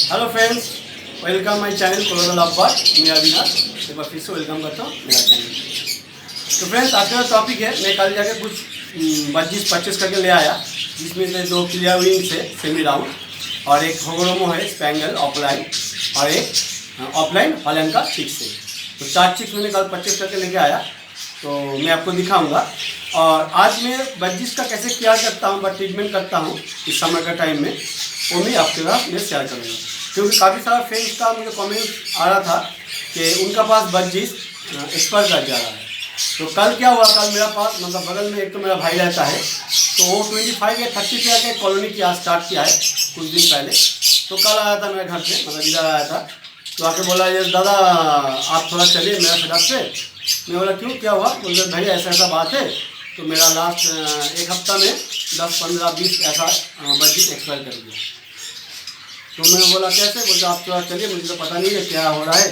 Hello friends, welcome my channel कोलोरल अब्बा। मैं अविनाश एक बार फिर से वेलकम करता हूँ मेरा चैनल। तो फ्रेंड्स, आज का टॉपिक है, मैं कल जाके कुछ बजीज परचेस करके ले आया, जिसमें से 2 क्लियर विंग्स है सेमी राउंड और एक होगोरोमो है स्पैंगल ऑफलाइन और एक ऑफलाइन हॉलैंड का चिक्स है। तो 4 चिक्स मैंने कल परचेस करके लेके आया, तो मैं आपको दिखाऊंगा। और आज मैं बजीज का कैसे केयर करता हूँ, ट्रीटमेंट करता हूँ इस समर का टाइम में, वो मैं आपके साथ मैं शेयर करूँगा। क्योंकि काफ़ी सारा फ्रेंड्स का मुझे कमेंट आ रहा था कि उनका पास बजीज एक्सपायर कर जा रहा है। तो कल क्या हुआ, कल मेरा पास मतलब बगल में एक तो मेरा भाई रहता है, तो वो 25 या 30 पे आके कॉलोनी की आज स्टार्ट किया है कुछ दिन पहले। तो कल आया था मेरे घर पे, मतलब इधर आया था, तो आके बोला ये दादा आप थोड़ा चलिए मेरा सेटअप पे। मैं बोला क्यों, क्या हुआ? बोले भाई ऐसा ऐसा बात है, तो मेरा लास्ट एक हफ्ता में 10, 15, 20 ऐसा बजीज एक्सपायर कर दिया। तो मैं बोला कैसे? बोलते आप थोड़ा चलिए, मुझे तो पता नहीं है क्या हो रहा है,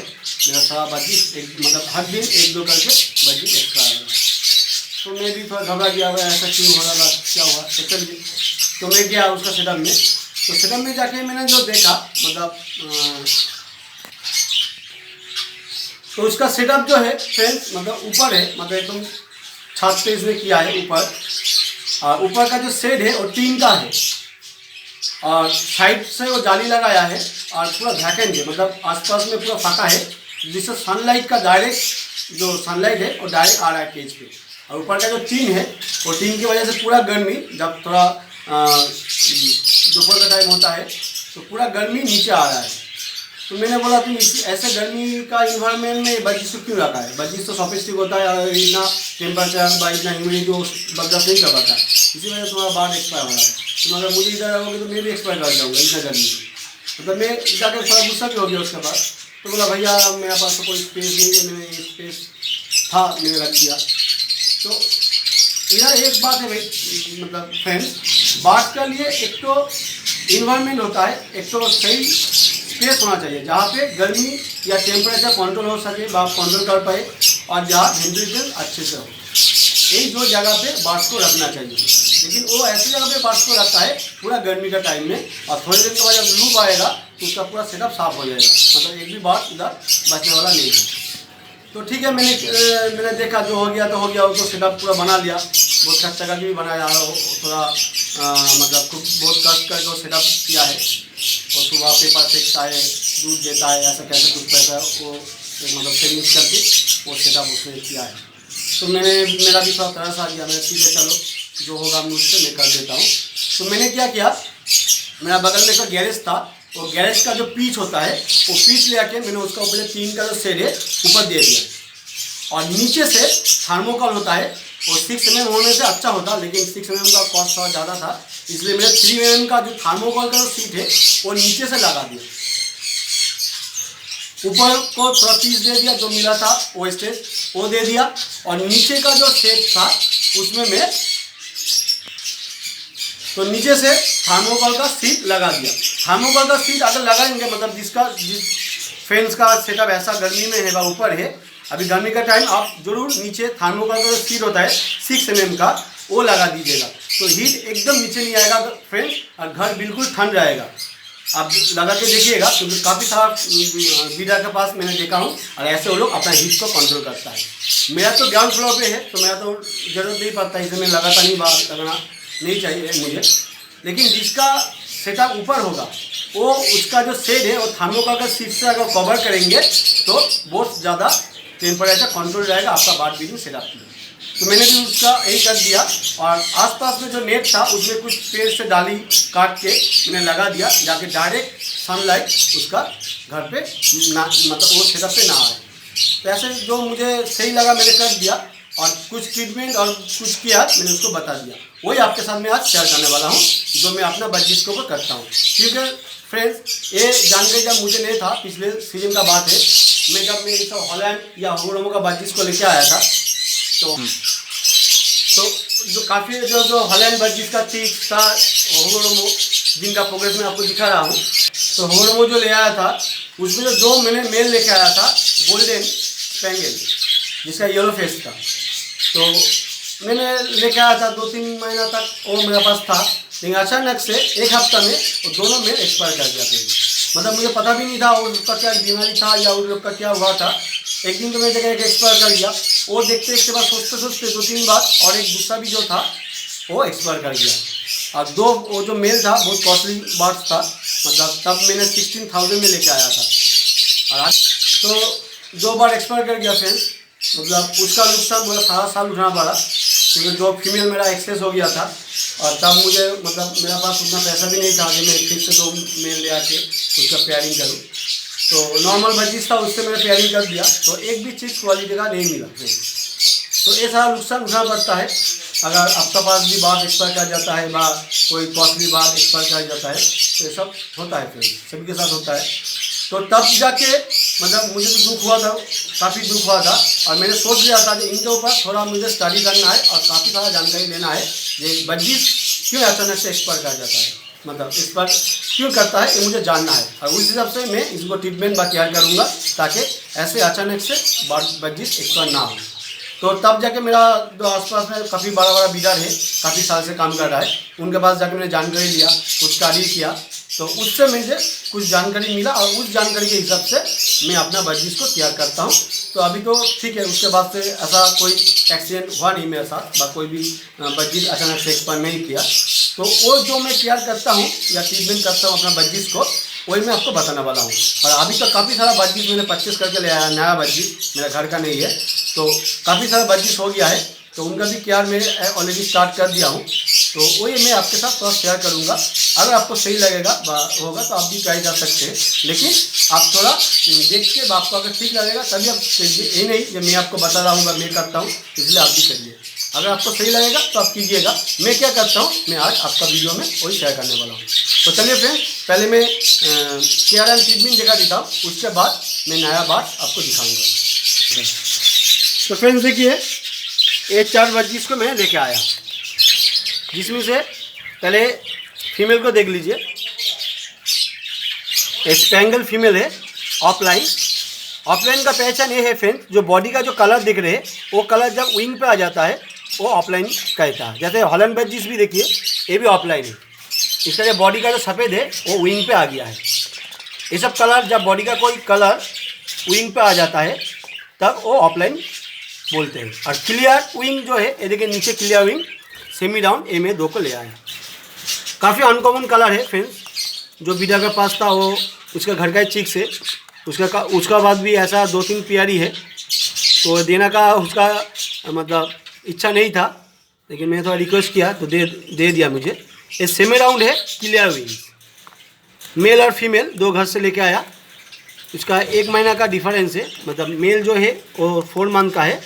मेरा सारा बजीज एक मतलब हर दिन 1-2 करके बजीज एक्सपायर हो रहा है। तो मैं भी थोड़ा घबरा गया, हुआ ऐसा क्यों हो रहा, क्या हुआ? तो चलिए, तो मैं गया उसका सेटअप में। तो सेटअप में जाके मैंने जो देखा, मतलब तो उसका सेटअप जो है फ्रेंड्स, मतलब ऊपर है, मतलब एकदम छत पे इसने किया है ऊपर, और ऊपर का जो शेड है वो टीन का है, और साइड से वो जाली लगाया है, और पूरा वैकेंट है, मतलब आसपास में पूरा फाका है, जिससे सनलाइट का डायरेक्ट जो सनलाइट है वो डायरेक्ट आ रहा है केज पे। और ऊपर का जो टीन है, वो टीन की वजह से पूरा गर्मी, जब थोड़ा दोपहर का टाइम होता है तो पूरा गर्मी नीचे आ रहा है। तो मैंने बोला तुम ऐसे गर्मी का इन्वायरमेंट में बजीज को क्यों रखा है? बजीज तो सॉफिस्टिक होता है और इतना टेम्परेचर বা इतना ह्यूमिडिटी को बर्दाश्त नहीं कर पाता, इसी वजह से तुम्हारा बाढ़ एक्सपायर हो रहा है। तुम अगर मुझे इधर रहोगे तो मैं भी एक्सपायर कर जाऊँगा इतना गर्मी में। मतलब मैं जाकर थोड़ा गुस्सा भी हो गया उसके पास। तो बोला भैया मेरे पास तो कोई स्पेस नहीं है, मैंने स्पेस था मैंने रख दिया। तो यह एक बात है भाई, मतलब फ्रेंड्स, बाढ़ के लिए एक तो इन्वायरमेंट होता है, एक तो सही स्पेस होना चाहिए जहाँ पे गर्मी या टेम्परेचर कंट्रोल हो सके, आप कंट्रोल कर पाए, और जहाँ वेंटिलेशन अच्छे से हो, यही 2 जगह पे बांस को रखना चाहिए। लेकिन वो ऐसी जगह पे बांस को रखता है पूरा गर्मी का टाइम में, और थोड़ी देर के बाद जब लूप आएगा तो उसका पूरा सेटअप साफ हो जाएगा, मतलब एक भी बात उधर बचने वाला नहीं है। तो ठीक है, मैंने देखा जो हो गया तो हो गया, वो तो सेटअप पूरा बना लिया, बहुत खर्चा करके भी बनाया, थोड़ा मतलब खूब बहुत कष्ट करके वो सेटअप किया है। और सुबह पेपर फेंकता है, दूध देता है, ऐसा कैसे कुछ पैसा वो मतलब सेविंग्स करके वो सेटअप उसने किया है। तो मेरा भी थोड़ा तरस आ गया, मैं ठीक है चलो जो होगा मुझसे मैं कर देता हूँ। तो मैंने क्या किया, मेरा बगल में एक गैरेज था, वो गैरेज का जो पीच होता है वो पीच ले आके मैंने उसका ऊपर 3 का जो शेड है ऊपर दे दिया, और नीचे से थर्मोकॉल होता है, वो 6 mm होने से अच्छा होता, लेकिन 6 mm का कॉस्ट थोड़ा ज़्यादा था, इसलिए मैंने 3 mm का जो थर्मोकॉल का जो सीट है वो नीचे से लगा दिया। ऊपर को थोड़ा पीस दे दिया, जो मिला था वो स्टेज वो दे दिया, और नीचे का जो शेड था उसमें मैं तो नीचे से थर्मोकॉल का सीट लगा दिया। थर्मोकॉल का सीट अगर लगाएंगे, मतलब जिस फैंस का सेटअप ऐसा गर्मी में है व ऊपर है, अभी गर्मी का टाइम आप जरूर नीचे थर्मोकॉल का जो सीट होता है 6 mm का वो लगा दीजिएगा, तो हीट एकदम नीचे नहीं आएगा फ्रेंड्स, और घर बिल्कुल ठंड रहेगा। आप लगा के देखिएगा, क्योंकि काफ़ी सारा बिल्डर के पास मैंने देखा हूँ, और ऐसे वो लोग अपना हीट को कंट्रोल करता है। मेरा तो ग्राउंड फ्लोर पे है, तो मेरा तो जरूरत नहीं पड़ता, इसे मैं लगाता नहीं, लगाना नहीं चाहिए मुझे। लेकिन जिसका सेटअप ऊपर होगा, वो उसका जो शेड है वो थर्मोकॉल का सीट से अगर कवर करेंगे तो बहुत ज़्यादा टेम्परेचर कंट्रोल रहेगा आपका बाथ बिल्डिंग सेटअप में। तो मैंने भी उसका यही कर दिया, और आसपास में जो नेट था उसमें कुछ पेड़ से डाली काट के मैंने लगा दिया, जाके डायरेक्ट सनलाइट उसका घर पे ना, मतलब वो सेटअप पे ना आए। तो ऐसे जो मुझे सही लगा मैंने कर दिया, और कुछ ट्रीटमेंट और कुछ किया मैंने उसको बता दिया, वही आपके साथ मैं आज शेयर करने वाला हूँ, जो मैं अपना बजीज के ऊपर करता हूँ। क्योंकि फ्रेंड्स ये जानकारी जब मुझे नहीं था, पिछले सीजन का बात है, जब मैं ये सब हॉलैंड या होगोरोमो का बजीज को लेके आया था, तो जो काफ़ी जो हॉलैंड बजीज का चिक्स था, होगोरोमो जिनका प्रोग्रेस मैं आपको दिखा रहा हूँ, तो होगोरोमो जो ले आया था उसमें जो 2 मैंने मेल लेके आया था गोल्डन स्पैंगल, जिसका येलो फेस था, तो मैंने लेके आया था 2-3 महीना तक वो मेरे पास था, लेकिन अचानक से एक हफ्ता में वो दोनों मेल एक्सपायर कर जाते हैं। मतलब मुझे पता भी नहीं था उसका क्या बीमारी था या उन लोग का क्या हुआ था। एक दिन तो मेरी जगह एक एक्सपायर कर गया, वो देखते देखते बाद सोचते सोचते 2-3 बार, और एक दूसरा भी जो था वो एक्सपायर कर गया। और दो वो जो मेल था बहुत कॉस्टली बर्ड्स था, मतलब तब मैंने 16,000 में लेके आया था, और आज तो 2 बार एक्सपायर कर गया फ्रेंड्स। मतलब उसका नुकसान मुझे सारा साल उठाना पड़ा, क्योंकि जो फीमेल मेरा एक्सेस हो गया था, और तब मुझे मतलब मेरे पास उतना पैसा भी नहीं था कि मैं फिर से 2 मेल ले आके उसका पेयरिंग करूँ। तो नॉर्मल बजीज था उससे मैंने पेयरिंग कर दिया, तो एक भी चीज़ क्वालिटी का नहीं मिला फ्रेंड्स। तो ये सारा नुकसान उठाना पड़ता है अगर आपका पास भी बात एक्सपायर कर जाता है, बा कोई कॉस्टली बात एक्सपायर कर जाता है, तो ये सब होता है फ्रेंड्स, सभी के साथ होता है। तो तब जाके मतलब मुझे तो दुख हुआ था, काफ़ी दुख हुआ था, और मैंने सोच लिया था कि इनके ऊपर थोड़ा मुझे स्टडी करना है और काफ़ी सारा जानकारी लेना है, ये बजीज क्यों अचानक से एक्सपायर कर जाता है, मतलब इस पर क्यों करता है ये मुझे जानना है, और उस हिसाब से मैं इसको ट्रीटमेंट तैयार करूँगा ताकि ऐसे अचानक से बजीज एक्सपायर ना हो। तो तब जाके मेरा जो आसपास में काफ़ी बड़ा बड़ा बीडर है, काफ़ी साल से काम कर रहा है, उनके पास जाके मैंने जानकारी लिया, कुछ स्टडी किया, तो उससे मुझे कुछ जानकारी मिला, और उस जानकारी के हिसाब से मैं अपना बजीज को तैयार करता हूँ। तो अभी तो ठीक है, उसके बाद से ऐसा कोई एक्सीडेंट हुआ नहीं मेरे साथ, कोई भी बजीज अचानक से एक्सपायर नहीं किया। तो वो जो मैं तैयार करता हूँ या ट्रीटमेंट करता हूँ अपना बजीज को, वही मैं आपको बताने वाला हूँ। और अभी तक काफ़ी सारा बजीज मैंने परचेस करके ले आया, नया बजीज मेरा घर का नहीं है, तो काफ़ी सारा बजीज हो गया है, तो उनका भी केयर मैं ऑलरेडी स्टार्ट कर दिया हूँ। तो वही मैं आपके साथ थोड़ा शेयर करूँगा, अगर आपको सही लगेगा होगा तो आप भी ट्राई कर सकते हैं, लेकिन आप थोड़ा देख के आपको अगर ठीक लगेगा तभी आप करिए, ये नहीं कि मैं आपको बता रहा हूँ मैं करता हूँ इसलिए आप भी करिए। अगर आपको सही लगेगा तो आप कीजिएगा। मैं क्या करता हूँ, मैं आज आपका वीडियो में वही शेयर करने वाला हूँ। तो चलिए फ्रेंड, पहले मैं केयर एंड ट्रीटमेंट दिखा देता हूँ, उसके बाद मैं नया बात आपको दिखाऊँगा। तो फ्रेंड्स देखिए, ये 4 बजीज को मैं लेके आया, जिसमें से पहले फीमेल को देख लीजिए, स्पैंगल फीमेल है, ऑफलाइन। ऑफलाइन का पहचान ये है फ्रेंड्स, जो बॉडी का जो कलर दिख रहे हैं वो कलर जब विंग पे आ जाता है वो ऑफलाइन कहता है। जैसे हॉलैंड बजीज भी देखिए, ये भी ऑफलाइन है, इसका जो बॉडी का जो सफ़ेद है वो विंग पे आ गया है। ये सब कलर जब बॉडी का कोई कलर विंग पे आ जाता है तब वो ऑफलाइन बोलते हैं। और क्लियर विंग जो है, ये देखिए नीचे क्लियर विंग, सेमी डाउन, ए में 2 को ले आए। काफ़ी अनकॉमन कलर है फ्रेंड्स, जो बीडर के पास था वो उसका घर का ही चिक्स है, उसका बाद भी ऐसा 2-3 पेयरी है, तो देने का उसका मतलब इच्छा नहीं था, लेकिन मैंने थोड़ा रिक्वेस्ट किया तो दे दिया मुझे। ये सेमी राउंड है, क्लियर विंग, मेल और फीमेल 2 घर से लेके आया। उसका 1 महीना का डिफरेंस है, मतलब मेल जो है वो 4 मंथ का है,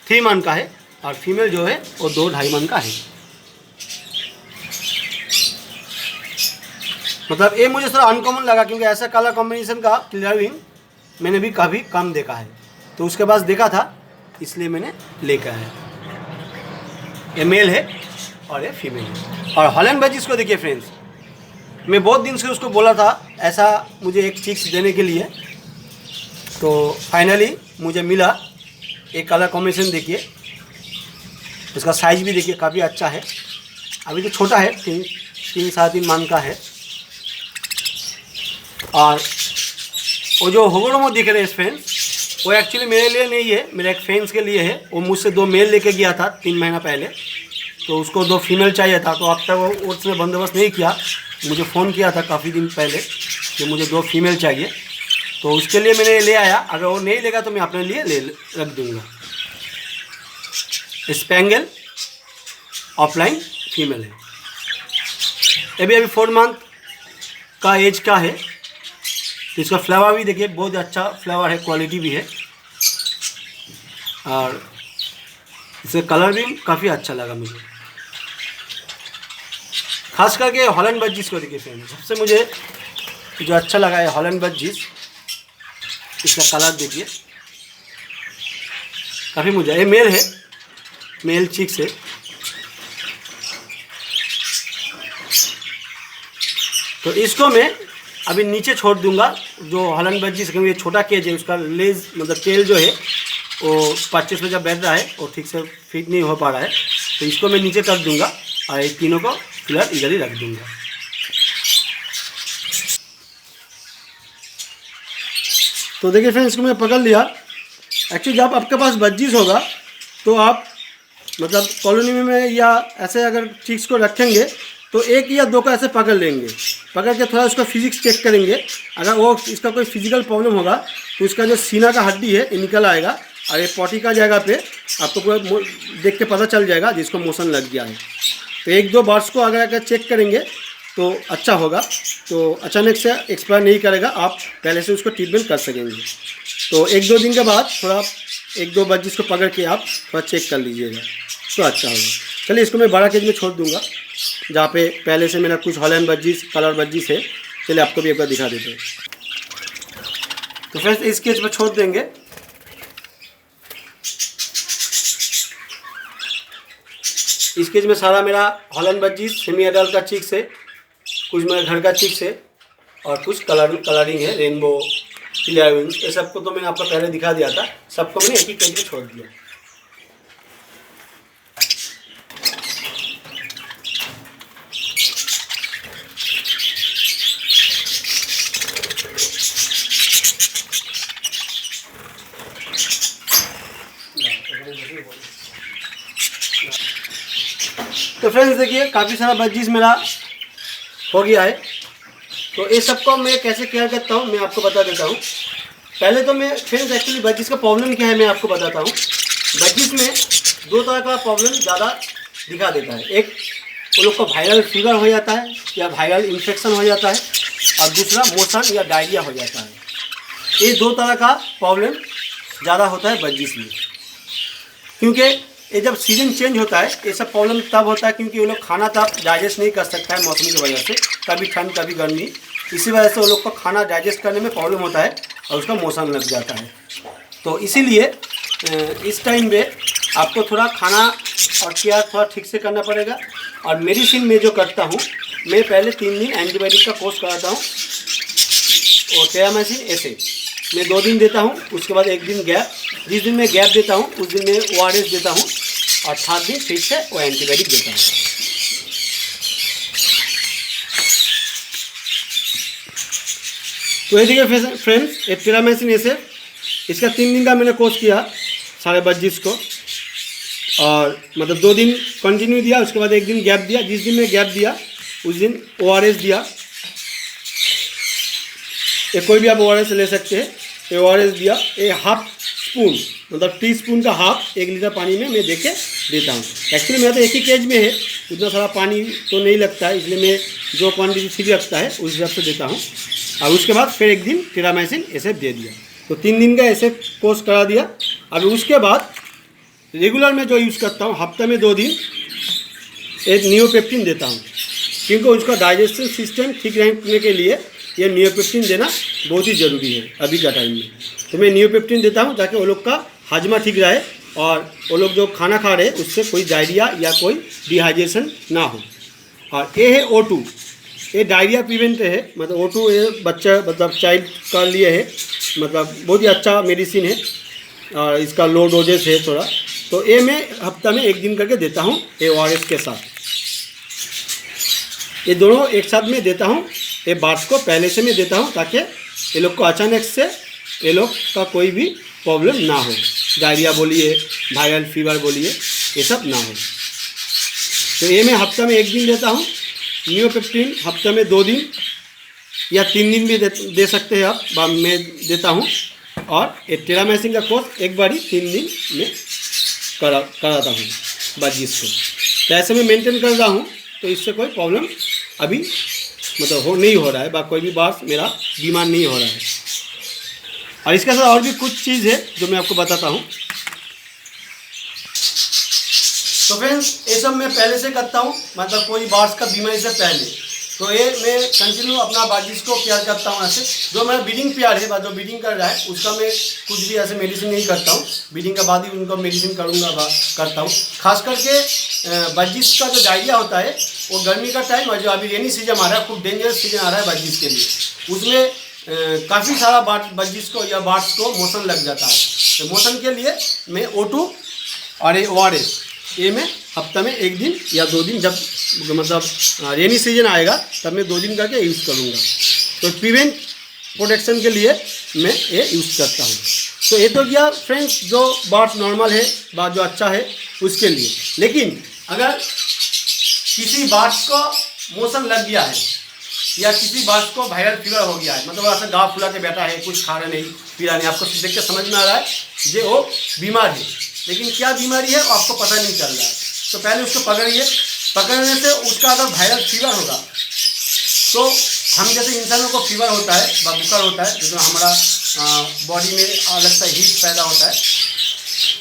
3 मंथ का है, और फीमेल जो है वो 2-2.5 मंथ का है। मतलब ये मुझे थोड़ा अनकॉमन लगा, क्योंकि ऐसा कलर कॉम्बिनेशन का क्लियर विंग मैंने भी काफ़ी कम देखा है, तो उसके पास देखा था इसलिए मैंने लेकर आया। ये मेल है और ये फीमेल है। और हॉलैंड बजीज को देखिए फ्रेंड्स, मैं बहुत दिन से उसको बोला था ऐसा मुझे एक चिक्स देने के लिए, तो फाइनली मुझे मिला। एक कलर कॉम्बिनेशन देखिए, उसका साइज भी देखिए काफ़ी अच्छा है। अभी तो छोटा है, 3-3.5 मंथ का है। और वो जो होगोडोमो दिख रहे हैं फ्रेंड्स, वो एक्चुअली मेरे लिए नहीं है, मेरे एक फ्रेंड्स के लिए है। वो मुझसे 2 मेल लेके गया था 3 महीना पहले, तो उसको 2 फीमेल चाहिए था, तो अब तक वो उसने बंदोबस्त नहीं किया। मुझे फ़ोन किया था काफ़ी दिन पहले कि मुझे 2 फीमेल चाहिए, तो उसके लिए मैंने ले आया। अगर वो नहीं लेगा तो मैं अपने लिए ले रख दूँगा। स्पैंगल ऑफलाइन फीमेल है, अभी 4 मंथ का एज का है। तो इसका फ्लावर भी देखिए बहुत अच्छा फ्लावर है, क्वालिटी भी है, और इसका कलर भी काफ़ी अच्छा लगा मुझे। खास करके हॉलैंड बजीज को देखिए फ्रेंड, सबसे मुझे जो अच्छा लगा है हॉलैंड बजीज, इसका कलर देखिए काफ़ी मुझे। ये मेल है, मेल चिक्स है। तो इसको मैं अभी नीचे छोड़ दूंगा, जो हॉलैंड बजीज, क्योंकि ये छोटा केज है, उसका लेज मतलब टेल जो है वो 25 में जब बैठ रहा है वो ठीक से फिट नहीं हो पा रहा है, तो इसको मैं नीचे कर दूंगा और ये तीनों को फिलहाल इधर ही रख दूंगा। तो देखिए फ्रेंड्स, इसको मैं पकड़ लिया। एक्चुअली जब आपके पास बज्जिस होगा तो आप मतलब कॉलोनी में या ऐसे अगर चिक्स को रखेंगे तो एक या दो का ऐसे पकड़ लेंगे, पकड़ के थोड़ा उसका फिजिक्स चेक करेंगे। अगर वो इसका कोई फिजिकल प्रॉब्लम होगा तो इसका जो सीना का हड्डी है ये निकल आएगा और ये पॉटी का जगह पे आपको पूरा देख के पता चल जाएगा जिसको मोशन लग गया है। तो एक दो बार्स को अगर चेक करेंगे तो अच्छा होगा, तो अचानक से एक्सपायर नहीं करेगा, आप पहले से उसको ट्रीटमेंट कर सकेंगे। तो एक दो दिन के बाद थोड़ा एक दो बज्जिस को पकड़ के आप थोड़ा चेक कर लीजिएगा तो अच्छा होगा। चलिए इसको मैं बड़ा केज में छोड़ दूंगा जहाँ पे पहले से मेरा कुछ हॉलैंड बज्जिस, कलर बज्जिस है। चलिए आपको भी एक बार दिखा देते हैं। तो फ्रेंड्स इस केज में छोड़ देंगे। इस केज में सारा मेरा हॉलैंड बज्जिस, सेमी एडल्ट का चिक्स है, कुछ मेरा घर का चिक्स है और कुछ कलरिंग है, रेनबो, क्लियर विंग्स। ये सबको तो मैंने आपको पहले दिखा दिया था, सबको मैंने एक ही केज में छोड़ दिया। तो फ्रेंड्स देखिए काफ़ी सारा बज्जिस मेरा हो गया है। तो ये सबको मैं कैसे केयर करता हूँ मैं आपको बता देता हूँ। पहले तो मैं फ्रेंड्स एक्चुअली बज्जिस का प्रॉब्लम क्या है मैं आपको बताता हूँ। बज्जिस में दो तरह का प्रॉब्लम ज़्यादा दिखा देता है। एक वो लोग को वायरल फीवर हो जाता है या वायरल इन्फेक्शन हो जाता है और दूसरा मोशन या डायरिया हो जाता है। ये दो तरह का प्रॉब्लम ज़्यादा होता है बज्जिस में, क्योंकि ये जब सीजन चेंज होता है ये सब प्रॉब्लम तब होता है क्योंकि वो लोग खाना तब डाइजेस्ट नहीं कर सकता है मौसम की वजह से, कभी ठंड कभी गर्मी। इसी वजह से वो लोग को खाना डाइजेस्ट करने में प्रॉब्लम होता है और उसका मोशन लग जाता है। तो इसीलिए इस टाइम पे आपको थोड़ा खाना और केयर थोड़ा ठीक से करना पड़ेगा। और मेडिसिन में जो करता हूँ मैं पहले 3 दिन एंटीबायोटिक का कोर्स कराता हूँ और टेरामाइसिन ऐसे मैं 2 दिन देता हूँ, उसके बाद 1 दिन गैप। जिस दिन मैं गैप देता हूँ उस दिन मैं ORS देता हूँ और 7 दिन फिर से वो एंटीबायोटिक देता हूँ। तो ये देखिए फ्रेंड्स, एक टेरामाइसिन ऐसे इसका 3 दिन का मैंने कोर्स किया सारे बज्जिस को, और मतलब 2 दिन कंटिन्यू दिया, उसके बाद 1 दिन गैप दिया। जिस दिन मैं गैप दिया उस दिन ORS दिया। ये कोई भी आप ORS ले सकते हैं। ये ORS दिया, ये हाफ स्पून मतलब टीस्पून का हाफ 1 लीटर पानी में मैं देके देता हूँ। एक्चुअली मेरा तो एक ही केज में है, उतना सारा पानी तो नहीं लगता है, इसलिए मैं जो क्वान्टिटी ठीक लगता है उस हिसाब से देता हूँ। और उसके बाद फिर 1 दिन टेरामाइसिन ऐसे दे दिया। तो 3 दिन का ऐसे कोर्स करा दिया। अभी उसके बाद रेगुलर में जो यूज़ करता हूँ हफ्ते में 2 दिन एक नियोपेप्टिन देता हूँ, क्योंकि उसका डाइजेस्टिव सिस्टम ठीक रखने के लिए ये नियोपेप्टिन देना बहुत ही ज़रूरी है अभी का टाइम में। तो मैं नियोपेप्टिन देता हूँ ताकि वो लोग का हाजमा ठीक रहे और वो लोग जो खाना खा रहे हैं उससे कोई डायरिया या कोई डिहाइड्रेशन ना हो। और ये है O2, ये डायरिया प्रिवेंट है, मतलब O2 ये बच्चा मतलब चाइल्ड का लिए है, मतलब बहुत ही अच्छा मेडिसिन है और इसका लो डोजेस है थोड़ा। तो ये मैं हफ्ता में 1 दिन करके देता हूँ ये ORS के साथ। ये दोनों एक साथ में देता हूँ। ये बात को पहले से मैं देता हूँ ताकि ये लोग को अचानक से ये लोग का कोई भी प्रॉब्लम ना हो, डायरिया बोलिए, वायरल फीवर बोलिए, ये सब ना हो। तो ये मैं हफ्ता में 1 दिन देता हूँ। नियोपेप्टिन हफ्ते में 2 दिन या 3 दिन भी दे सकते हैं आप, मैं देता हूँ। और ये टेरामाइसिन का कोर्स एक बार ही 3 दिन में कराता हूँ बज्जिस को। तो ऐसे में मेंटेन कर रहा हूँ, तो इससे कोई प्रॉब्लम अभी मतलब नहीं हो रहा है, बा कोई भी बात मेरा बीमार नहीं हो रहा है। और इसके साथ और भी कुछ चीज़ है जो मैं आपको बताता हूँ। तो फ्रेंड्स ये सब मैं पहले से करता हूँ, मतलब कोई बार्स का बीमारी से पहले। तो ये मैं कंटिन्यू अपना बज्जिस को केयर करता हूँ। ऐसे जो मेरा ब्रीडिंग पेयर है, जो ब्रीडिंग कर रहा है उसका मैं कुछ भी ऐसे मेडिसिन नहीं करता हूँ, ब्रीडिंग के बाद ही उनको मेडिसिन करता हूँ। खास करके बज्जिस का जो डायरिया होता है वो गर्मी का टाइम और जो अभी रेनी सीजन आ रहा है, खूब डेंजरस सीजन आ रहा है बज्जिस के लिए, उसमें काफ़ी सारा बज्जिस को या बार्स को मोशन लग जाता है। तो मोशन के लिए मैं O2 और ये ORS ये मैं हफ्ता में 1 दिन या 2 दिन, जब मतलब रेनी सीजन आएगा तब मैं 2 दिन करके यूज़ करूँगा। तो प्रिवेंट प्रोटेक्शन के लिए मैं ये यूज़ करता हूँ। तो ये तो गया फ्रेंड्स जो बात नॉर्मल है, बात जो अच्छा है उसके लिए। लेकिन अगर किसी बात को मोशन लग गया है या किसी बात को वायरल फीवर हो गया है, मतलब ऐसा गाँव फुला के बैठा है, कुछ खा रहा नहीं पी रहा नहीं, आपको देख के समझ में आ रहा है जे वो बीमार है, लेकिन क्या बीमारी है वो आपको पता नहीं चल रहा है, तो पहले उसको पकड़िए। पकड़ने से उसका अगर वायरल फीवर होगा तो हम जैसे इंसानों को फीवर होता है व बुखार होता है, जिसमें हमारा बॉडी में अलग सा हीट पैदा होता है,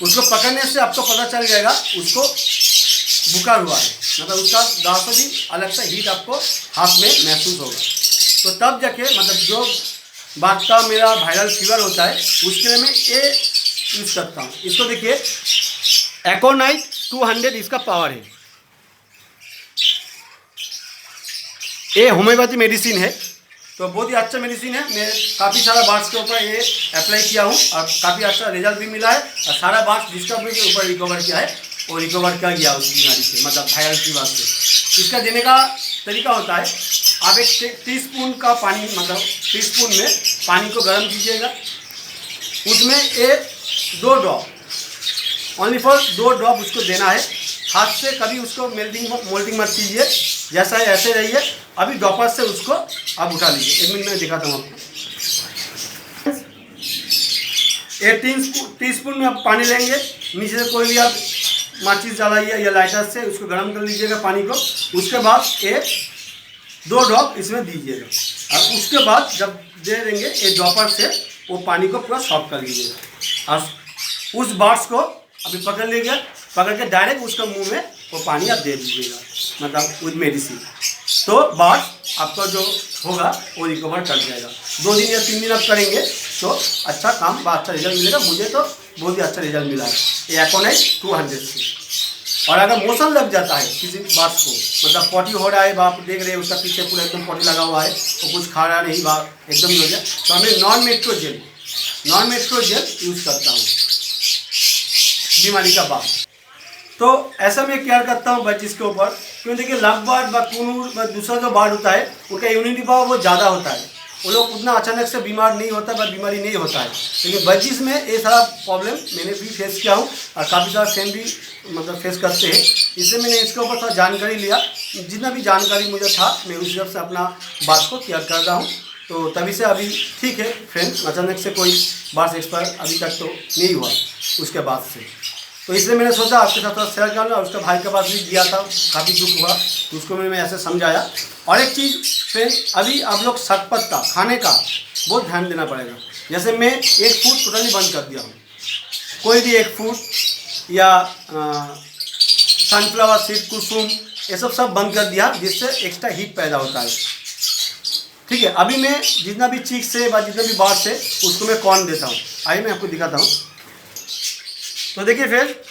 उसको पकड़ने से आपको पता चल जाएगा उसको बुखार हुआ है, मतलब उसका गाँव से भी अलग सा हीट आपको हाथ में महसूस होगा। तो तब जाके मतलब जो बात का मेरा वायरल फीवर होता है उसके लिए मैं ये यूज़ करता हूँ। इसको देखिए एकोनाइट 200 इसका पावर है। ये होम्योपैथी मेडिसिन है, तो बहुत ही अच्छा मेडिसिन है। मैं काफ़ी सारा बार्ड्स के ऊपर ये अप्लाई किया हूँ और काफ़ी अच्छा रिजल्ट भी मिला है, और सारा बार्ड्स डिस्टर्ब के ऊपर रिकवर किया है और रिकवर कर गया उस बीमारी से, मतलब वायरल फीवर से। इसका देने का तरीका होता है, आप एक टीस्पून का पानी, मतलब टीस्पून में पानी को गर्म कीजिएगा, उसमें एक 2 ड्रॉप, ओनली फॉर 2 ड्रॉप उसको देना है। हाथ से कभी उसको मोल्टिंग मत कीजिए, जैसा है ऐसे रहिए। अभी ड्रॉपर से उसको आप उठा लीजिए। 1 मिनट में दिखाता हूँ आपको। ये 3 टीस्पून में आप पानी लेंगे, नीचे से कोई भी आप माचिस जलाइए या लाइटर से उसको गर्म कर लीजिएगा पानी को। उसके बाद ये 2 ड्रॉप इसमें दीजिएगा, और उसके बाद जब दे देंगे ये ड्रॉपर से वो पानी को पूरा सॉफ्ट कर लीजिएगा, और उस बार्ड्स को अभी पकड़ लीजिए, पकड़ के डायरेक्ट उसका मुंह में वो पानी आप दे दीजिएगा, मतलब विद मेडिसिन। तो बार्ड्स आपका जो होगा वो रिकवर कर जाएगा। 2 दिन या 3 दिन आप करेंगे तो अच्छा काम व अच्छा रिजल्ट मिलेगा। मुझे तो बहुत ही अच्छा रिजल्ट मिला है ये एकोनाइट 200 से। और अगर मोशन लग जाता है किसी बार्ड्स को, मतलब पॉटी हो रहा है, आप देख रहे हैं उसका पीछे पूरा एकदम पॉटी लगा हुआ है, वो कुछ खा रहा नहीं, बाप एकदम ही हो जाए, तो हमें नॉन मेट्रो जेल यूज़ करता हूँ बीमारी का बाद। तो ऐसा मैं केयर करता हूँ बच्चे के ऊपर, क्योंकि देखिए लव बर्ड व कूनूर व दूसरा जो बर्ड होता है उनका इम्यूनिटी पावर बहुत ज़्यादा होता है, वो लोग उतना अचानक से बीमार नहीं होता व बीमारी नहीं होता है। लेकिन बच्चीस में ये सारा प्रॉब्लम मैंने भी फेस किया हूँ, और काफ़ी सारा फ्रेंड भी मतलब फेस करते हैं। इसलिए मैंने इसके ऊपर थोड़ा जानकारी लिया, जितना भी जानकारी मुझे था मैं उस हिसाब से अपना बात को केयर कर रहा हूँ। तो तभी से अभी ठीक है फ्रेंड्स, अचानक से कोई बात एक्सपायर अभी तक तो नहीं हुआ उसके बाद से। तो इसलिए मैंने सोचा आपके साथ थोड़ा शेयर कर लूँ। और उसका भाई के पास भी दिया था, काफ़ी दुख हुआ, तो उसको मैंने ऐसे समझाया। और एक चीज़ फ्रेंड्स, अभी आप लोग शतपत्ता खाने का बहुत ध्यान देना पड़ेगा। जैसे मैं एक फूड टोटली बंद कर दिया हूँ, कोई भी एक फूड या सनफ्लावर सीड, कुसुम, ये सब बंद कर दिया, जिससे एक्स्ट्रा हीट पैदा होता है। ठीक है, अभी मैं जितना भी चीक्स है व जितना भी बार्ड्स है उसको मैं कॉर्न देता हूँ। आइए मैं आपको दिखाता हूँ। तो देखिए फिर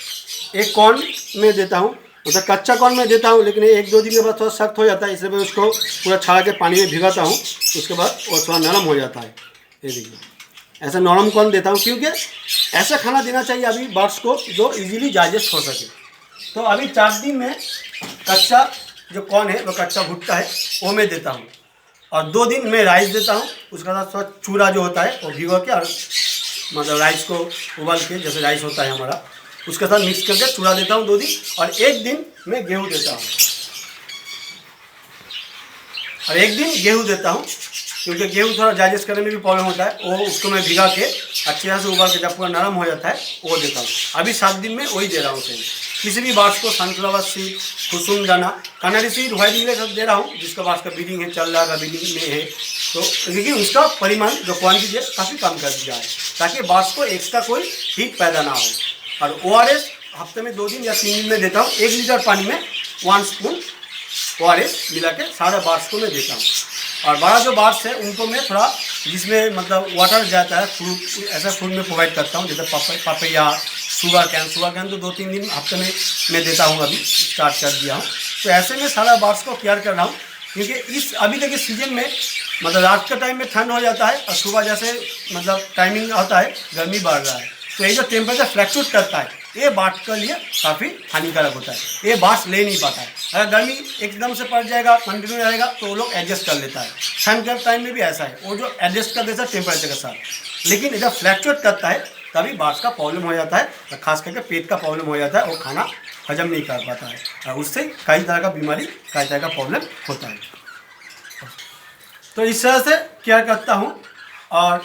एक कॉर्न में देता हूँ, मतलब कच्चा कॉर्न में देता हूँ, लेकिन 1-2 दिन के बाद थोड़ा सख्त हो जाता है, इसलिए मैं उसको पूरा छाड़ा के पानी में भिगाता हूँ। उसके बाद वो थोड़ा नरम हो जाता है। ये देखिए ऐसा नरम कॉर्न देता हूँ, क्योंकि ऐसा खाना देना चाहिए अभी बर्ड्स को जो इजीली डाइजेस्ट हो सके। तो अभी 4 दिन में कच्चा जो कॉर्न है, वो कच्चा भुट्टा है, वो मैं देता हूँ। और 2 दिन में राइस देता हूँ, उसका साथ थोड़ा चूरा जो होता है वो भिगो के, और मतलब राइस को उबाल के, जैसे राइस होता है हमारा, उसके साथ मिक्स करके चूरा देता हूँ 2 दिन। और 1 दिन मैं गेहूँ देता हूँ, और 1 दिन गेहूँ देता हूँ, क्योंकि गेहूँ थोड़ा डाइजेस्ट करने में भी प्रॉब्लम होता है। वो उसको मैं भिगा के अच्छी तरह से उबाल के जब पूरा नरम हो जाता है वो देता हूँ। अभी 7 दिन में वही दे रहा हूँ फ्रेंड। किसी भी बार्ड्स को सनफ्लावर सीड, कुसुम दाना, कनारी सीड, व्हाइट मिलेट सब दे रहा हूँ, जिसका बार्ड्स का ब्रीडिंग है, चल रहा है, ब्रीडिंग में है। तो लेकिन उसका परिमाण जो क्वांटिटी है काफ़ी कम कर दिया है, ताकि बार्ड्स को एक्स्ट्रा कोई हीट पैदा ना हो। और ORS हफ्ते में 2 दिन या 3 दिन में देता हूँ। 1 लीटर पानी में 1 स्पून ORS मिला के सारे बार्ड्स को मैं देता हूँ। और बड़ा जो बार्ड्स है उनको मैं थोड़ा, जिसमें मतलब वाटर जाता है, फ्रूट, ऐसा फ्रूट में प्रोवाइड करता हूँ, जैसे पपैया, शुगर कैन तो 2-3 दिन हफ्ते में मैं देता हूँ, अभी स्टार्ट कर दिया हूँ। तो ऐसे में सारा बार्ड्स को केयर कर रहा हूँ, क्योंकि इस अभी तक इस सीजन में मतलब रात के टाइम में ठंड हो जाता है, और सुबह जैसे मतलब टाइमिंग होता है गर्मी बढ़ रहा है, तो ये जो टेम्परेचर फ्लैक्चुएट करता है ये बार्ड्स के लिए काफ़ी हानिकारक होता है, ये बार्ड्स ले नहीं पाता है। अगर गर्मी एकदम से पड़ जाएगा, कंटिन्यू रहेगा, तो वो लोग एडजस्ट कर लेता है। ठंड के टाइम में भी ऐसा है, वो जो एडजस्ट कर देता है टेम्परेचर के साथ। लेकिन जब फ्लैक्चुएट करता है तभी बार्ड्स का प्रॉब्लम हो जाता है, खास करके पेट का प्रॉब्लम हो जाता है, वो खाना हजम नहीं कर पाता है और उससे कई तरह का बीमारी, कई तरह का प्रॉब्लम होता है। तो इस तरह से केयर करता हूँ। और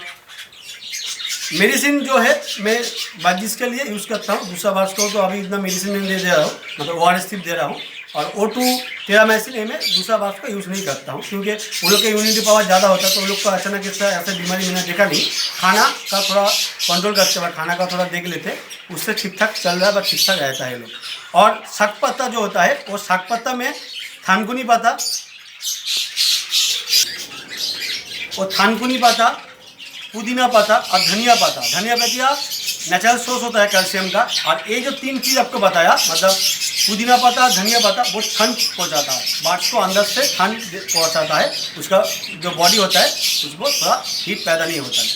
मेडिसिन जो है मैं बाजिस के लिए यूज़ करता हूँ। दूसरा बार्ड्स को तो अभी इतना मेडिसिन नहीं दे रहा हूँ, मतलब ORS सिर्फ दे रहा हूँ। और O2 टेरामाइसिन मैं दूसरा बार्ड्स का यूज़ नहीं करता हूँ, क्योंकि वो लोग का इम्यूनिटी पावर ज़्यादा होता है, तो वो लोग को अचानक ऐसा बीमारी मैंने देखा नहीं। खाना का थोड़ा कंट्रोल करते हैं, खाना का थोड़ा देख लेते, उससे ठीक ठाक चल रहा है, बस ठीक ठाक रहता है लोग। और शाक पत्ता जो होता है, वो शाक पत्ता में थानकुनी पत्ता, वो थानकुनी पत्ता, पुदीना पत्ता और धनिया पत्ता। धनिया पत्ता नेचुरल सोर्स होता है कैल्शियम का। और ये जो 3 चीज़ आपको बताया, मतलब पुदीना पत्ता, धनिया पत्ता, वो ठंड पहुंचाता है, बार्ड्स को अंदर से ठंड पहुंचाता है। उसका जो बॉडी होता है उसको थोड़ा हीट पैदा नहीं होता है।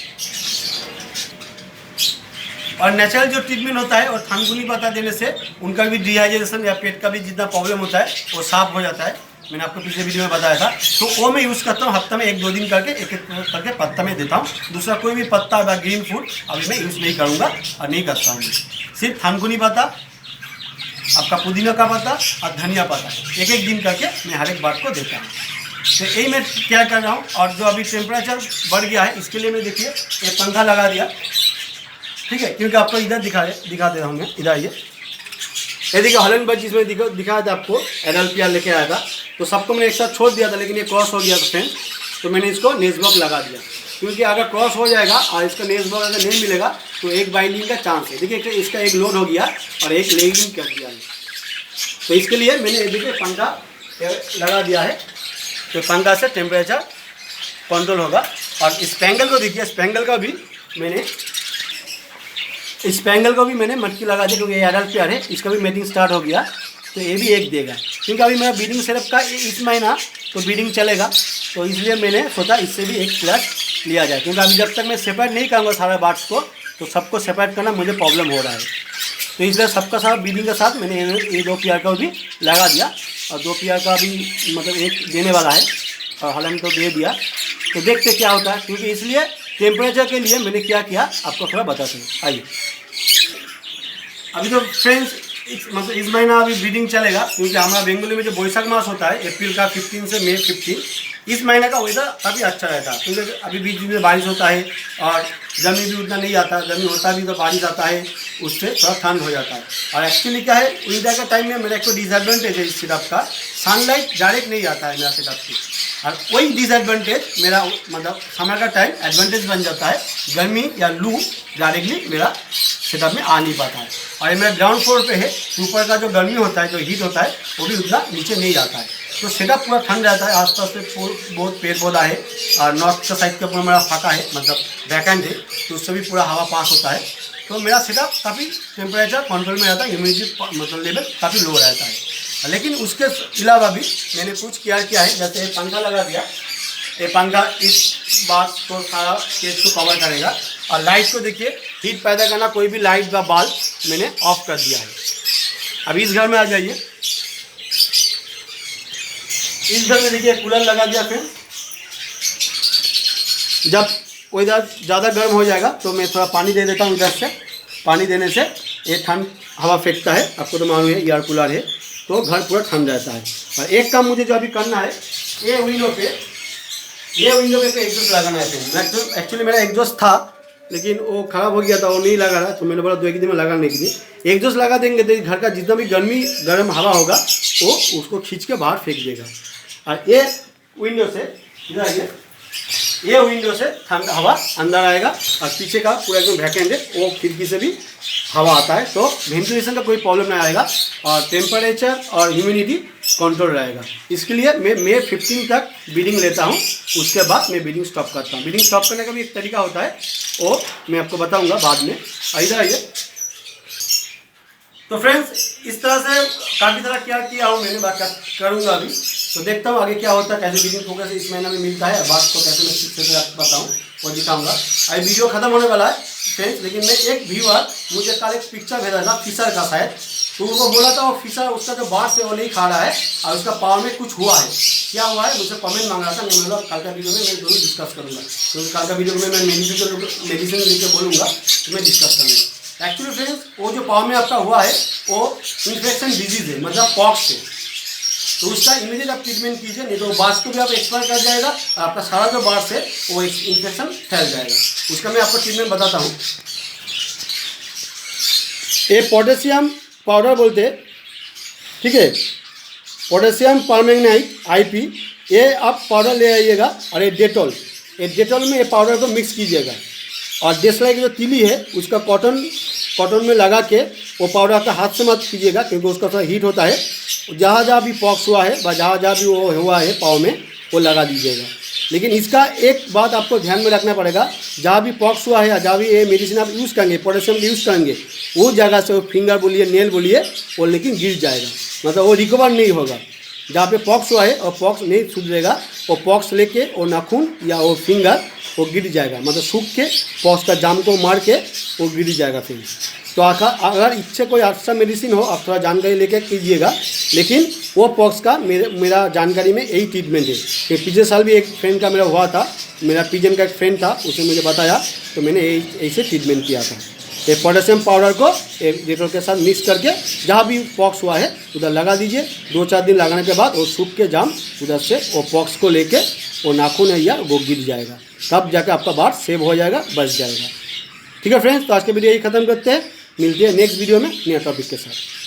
और नेचुरल जो ट्रीटमेंट होता है, और थानकुनी पत्ता देने से उनका भी डिहाइड्रेशन या पेट का भी जितना प्रॉब्लम होता है वो साफ हो जाता है। मैंने आपको पिछले वीडियो में बताया था। तो वो मैं यूज़ करता हूँ, हफ्ते में 1-2 दिन करके एक करके पत्ता में देता हूँ। दूसरा कोई भी पत्ता या ग्रीन फूड अभी मैं यूज़ नहीं करूँगा और नहीं करता हूँ। सिर्फ थानकुनी पत्ता, आपका पुदीना का पत्ता और धनिया पत्ता 1-1 दिन करके मैं हर एक बात को देता हूँ। तो यही मैं क्या कर रहा हूँ। और जो अभी टेम्परेचर बढ़ गया है, इसके लिए मैं देखिए एक पंखा लगा दिया, ठीक है, क्योंकि आपको इधर दिखा दे रहा हूँ मैं। इधर आइए, ये देखिए हॉलैंड बर्ड जिसमें दिखाया था आपको, एडल्ट लेके आया था, तो सबको मैंने एक साथ छोड़ दिया था, लेकिन ये क्रॉस हो गया था फ्रेंड, तो मैंने इसको नेज ब्लॉक लगा दिया। क्योंकि अगर क्रॉस हो जाएगा और इसका नेज ब्लॉक अगर नहीं मिलेगा तो एक बाइंडिंग का चांस है। देखिए इसका एक लोड हो गया और एक लेगिंग कर दिया है। तो इसके लिए मैंने देखिए पंखा लगा दिया है, तो पंखा से टेम्परेचर कंट्रोल होगा। और स्पैंगल को देखिए, स्पैंगल को भी मैंने मटकी लगा दी, क्योंकि ये एडल्ट पेयर है, इसका भी मेटिंग स्टार्ट हो गया, तो ये भी एक देगा। क्योंकि अभी मेरा ब्रीडिंग सिर्फ का इस महीना तो ब्रीडिंग चलेगा, तो इसलिए मैंने सोचा इससे भी एक फ्लैट लिया जाए। क्योंकि अभी जब तक मैं सेपरेट नहीं करूँगा सारे बार्ड्स को, तो सबको सेपरेट करना मुझे प्रॉब्लम हो रहा है। तो इसलिए सबका साथ ब्रीडिंग के साथ मैंने ये 2 पेयर का भी लगा दिया। और 2 पेयर का भी मतलब एक देने वाला है, और हॉलैंड तो दे दिया। तो देखते क्या होता है, क्योंकि इसलिए टेम्परेचर के लिए मैंने क्या किया आपको थोड़ा बताते हैं। आइए, अभी तो फ्रेंड्स मतलब इस महीना अभी ब्रीडिंग चलेगा, क्योंकि हमारा बेंगोली में जो बैसाख मास होता है अप्रैल का 15 से मई 15, इस महीने का वेदर काफ़ी अच्छा रहता है। क्योंकि अभी बीच में बारिश होता है और गर्मी भी उतना नहीं आता, गर्मी होता भी तो बारिश आता है, उससे थोड़ा ठंड हो जाता है। और एक्चुअली क्या है, विंटर का टाइम में मेरा एक तो डिसएडवांटेज है इस सेटअप का, सनलाइट डायरेक्ट नहीं आता है मेरा सेटअप से। और वही डिसएडवांटेज मेरा मतलब समर का टाइम एडवांटेज बन जाता है, गर्मी या लू डायरेक्टली मेरा सेटअप में आ नहीं पाता है। और ये मेरा ग्राउंड फ्लोर पे है, ऊपर का जो गर्मी होता है, जो हीट होता है, वो भी उतना नीचे नहीं जाता है। तो सेटअप पूरा ठंड रहता है। आसपास से बहुत पेड़ पौधा है, और नॉर्थ का साइड का पूरा मेरा फाका है, मतलब वैकेंट है, तो उससे भी पूरा हवा पास होता है। तो मेरा सेटअप काफ़ी टेम्परेचर कंट्रोल में रहता है, ह्यूमिडिटी मतलब लेवल काफ़ी लो रहता है। लेकिन उसके अलावा भी मैंने कुछ किया है, जैसे पंखा लगा दिया, ये पंखा इस बात को सारा केस को कवर करेगा। और लाइट को देखिए, हीट पैदा करना कोई भी लाइट का बल्ब मैंने ऑफ कर दिया है। अभी इस घर में आ जाइए, इस घर में देखिए कूलर लगा दिया। फिर जब वेदर ज़्यादा गर्म हो जाएगा तो मैं थोड़ा पानी दे देता हूँ इधर से। पानी देने से ये ठंड हवा फेंकता है, आपको तो मालूम है, एयर कूलर है, तो घर पूरा ठंड रहता है। और एक काम मुझे जो अभी करना है, ये विंडो पे एग्जॉस्ट लगाना है। एक्चुअली मेरा एग्जॉस्ट था, लेकिन वो ख़राब हो गया था, वो नहीं लगा रहा, तो मैंने बोला 2-1 दिन में लगाने के लिए एग्जॉस्ट लगा देंगे, तो घर का जितना भी गर्म हवा होगा वो उसको खींच के बाहर फेंक देगा। और ये विंडो से इधर आइए, ये विंडो से ठंडा हवा अंदर आएगा, और पीछे का पूरा एकदम वैकेंट है, वो खिड़की से भी हवा आता है, तो वेंटिलेशन का कोई प्रॉब्लम नहीं आएगा, और टेम्परेचर और ह्यूमिडिटी कंट्रोल रहेगा। इसके लिए मैं मई 15 तक ब्रीडिंग लेता हूँ, उसके बाद मैं ब्रीडिंग स्टॉप करता हूँ। ब्रीडिंग स्टॉप करने का भी एक तरीका होता है, वो मैं आपको बताऊँगा बाद में। इधर आइए। तो फ्रेंड्स, इस तरह से काफ़ी तरह क्या किया हूँ मैंने, बात करूँगा अभी, तो देखता हूँ आगे क्या होता है, कैसे ब्रीडिंग फोकस इस महीना में मिलता है, बात को कैसे मैं ठीक से बताऊँ। वो दिखाऊंगा। अभी वीडियो खत्म होने वाला है फ्रेंड्स, लेकिन मैं एक व्यूअर मुझे कल एक पिक्चर भेजा था फिशर का शायद, तो उनको बोला था वो फिशर उसका जो बार्स है वो नहीं खा रहा है और उसका पाव में कुछ हुआ है। क्या हुआ है मुझे कमेंट मांग रहा था, मैं बोला कल का वीडियो में मैं जरूर डिस्कस करूँगा, क्योंकि कल का वीडियो में मैं मेडिसिन लेके बोलूँगा तो मैं डिस्कस करूँगा। एक्चुअली फ्रेंड्स वो जो पाव में आपका हुआ है वो इन्फेक्शन डिजीज़ है, मतलब पॉक्स है, तो उसका इमीडिएट आप ट्रीटमेंट कीजिए, नहीं तो बार्स को भी आप एक्सपायर कर जाएगा और आपका सारा जो बार्स है वो इन्फेक्शन फैल जाएगा। उसका मैं आपको ट्रीटमेंट बताता हूँ। ये पोटेशियम पाउडर बोलते हैं, ठीक है, पोटेशियम परमैंगनेट IP, ये आप पाउडर ले आइएगा। और ये डेटॉल में ये पाउडर को मिक्स कीजिएगा और देसलाई की जो तीली है उसका कॉटन में लगा के वो पाउडर का हाथ से मत कीजिएगा, क्योंकि उसका थोड़ा हीट होता है। जहाँ जहाँ भी पॉक्स हुआ है व जहाँ जहाँ भी वो हुआ है पाँव में वो लगा दीजिएगा। लेकिन इसका एक बात आपको ध्यान में रखना पड़ेगा, जहाँ भी पॉक्स हुआ है या जहाँ भी ये मेडिसिन आप यूज़ करेंगे, पोटेशियम यूज़ करेंगे, वो जगह से वो फिंगर बोलिए नेल बोलिए वो लेकिन गिर जाएगा, मतलब वो रिकवर नहीं होगा। जहाँ पे पॉक्स हुआ है और पॉक्स नहीं सुधरेगा, वो पॉक्स लेके वो नाखून या वो फिंगर वो गिर जाएगा, मतलब सूख के पॉक्स का जाम को मार के वो गिर जाएगा फिर। तो अगर इससे कोई अच्छा मेडिसिन हो आप थोड़ा जानकारी लेके कीजिएगा। लेकिन वो पॉक्स का मेरा जानकारी में यही ट्रीटमेंट है कि पिछले साल भी एक फ्रेंड का मेरा हुआ था, मेरा पिजन का एक फ्रेंड था, उसने मुझे बताया तो मैंने ऐसे ट्रीटमेंट किया था। ये पोटेशियम पाउडर को एक डेटॉल के साथ मिक्स करके जहाँ भी पॉक्स हुआ है उधर लगा दीजिए। 2-4 दिन लगाने के बाद वो सूख के जाम उधर से वो पॉक्स को लेके वो नाखून है या वो गिर जाएगा, तब जाकर आपका बार सेव हो जाएगा, बच जाएगा। ठीक है फ्रेंड्स, तो आज के वीडियो यही खत्म करते हैं, मिलते हैं नेक्स्ट वीडियो में नया टॉपिक के साथ।